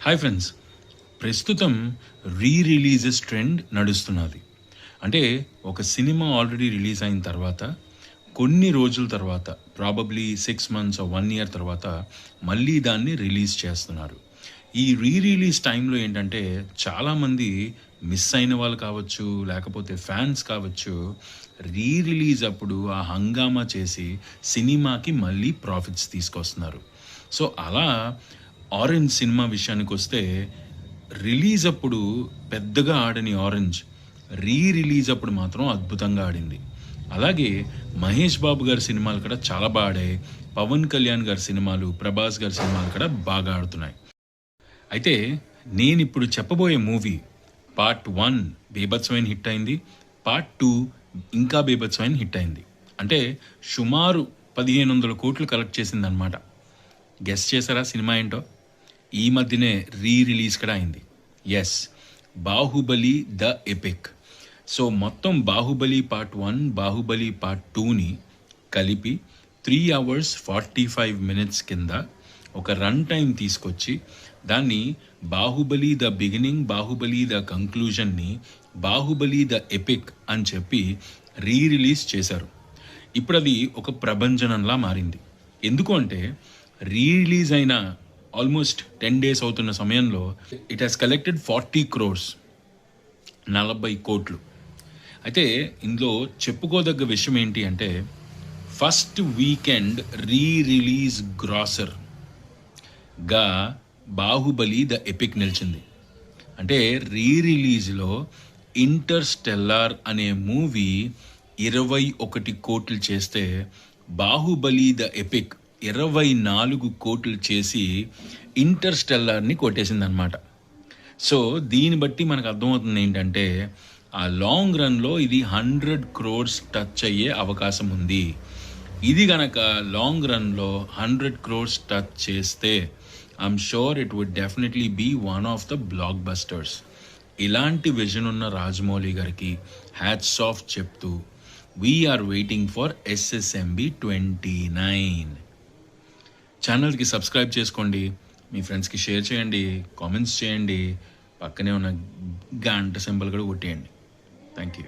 Hi friends, ప్రస్తుతం releases trend నడుస్తున్నది. అంటే ఒక సినిమా ఆల్రెడీ రిలీజ్ అయిన తర్వాత కొన్ని రోజుల తర్వాత, ప్రాబబ్లీ 6 మంత్స్ 1 ఇయర్ తర్వాత మళ్ళీ దాన్ని రిలీజ్ చేస్తున్నారు. ఈ రిలీజ్ టైంలో ఏంటంటే చాలామంది మిస్ అయిన వాళ్ళు కావచ్చు, లేకపోతే ఫ్యాన్స్ కావచ్చు, రిలీజ్ అప్పుడు ఆ హంగామా చేసి సినిమాకి మళ్ళీ ప్రాఫిట్స్ తీసుకొస్తున్నారు. సో అలా ఆరెంజ్ సినిమా విషయానికి వస్తే, రిలీజ్ అప్పుడు పెద్దగా ఆడని ఆరెంజ్ రిలీజ్ అప్పుడు మాత్రం అద్భుతంగా ఆడింది. అలాగే మహేష్ బాబు గారి సినిమాలు కూడా చాలా బాగా ఆడాయి. పవన్ కళ్యాణ్ గారి సినిమాలు, ప్రభాస్ గారి సినిమాలు కూడా బాగా ఆడుతున్నాయి. అయితే నేను ఇప్పుడు చెప్పబోయే మూవీ పార్ట్ 1 బీభత్సమైన హిట్ అయింది, పార్ట్ 2 ఇంకా బీభత్సమైన హిట్ అయింది. అంటే సుమారు 1500 కోట్లు కలెక్ట్ చేసిందనమాట. గెస్ చేశారా సినిమా ఏంటో? ఈ మధ్యనే రిలీజ్ కూడా అయింది. Yes, Baahubali the epic. So మొత్తం బాహుబలి పార్ట్ 1, బాహుబలి పార్ట్ 2ని కలిపి 3 hours 45 minutes కింద ఒక రన్ టైం తీసుకొచ్చి దాన్ని Baahubali the beginning, Baahubali the కంక్లూజన్ని బాహుబలి ద ఎపిక్ అని చెప్పి రిలీజ్ చేశారు. ఇప్పుడు అది ఒక ప్రభంజనంలా మారింది. ఎందుకు అంటే రిలీజ్ అయిన ఆల్మోస్ట్ 10 days అవుతున్న సమయంలో ఇట్ హాస్ కలెక్టెడ్ 40 crores, 40 కోట్లు. అయితే ఇందులో చెప్పుకోదగ్గ విషయం ఏంటి అంటే, ఫస్ట్ వీకెండ్ రిలీజ్ గ్రాసర్గా బాహుబలి ద ఎపిక్ నిలిచింది. అంటే రిలీజ్లో ఇంటర్స్టెల్లార్ అనే మూవీ 21 కోట్లు చేస్తే, బాహుబలి ద ఎపిక్ 24 కోట్లు చేసి ఇంటర్స్టెల్లార్ని కొట్టేసింది అనమాట. సో దీన్ని బట్టి మనకు అర్థమవుతుంది ఏంటంటే, ఆ లాంగ్ రన్లో ఇది 100 crores టచ్ అయ్యే అవకాశం ఉంది. ఇది గనక లాంగ్ రన్లో 100 crores టచ్ చేస్తే I'm sure it would definitely be one of the blockbusters. ఇలాంటి విజన్ ఉన్న రాజమౌళి గారికి హ్యాట్స్ ఆఫ్ చెప్తూ వీఆర్ వెయిటింగ్ ఫర్ SSMB 29. ఛానల్కి సబ్స్క్రైబ్ చేసుకోండి, మీ ఫ్రెండ్స్కి షేర్ చేయండి, కామెంట్స్ చేయండి, పక్కనే ఉన్న గంట సింబల్ కూడా కొట్టేయండి. Thank you.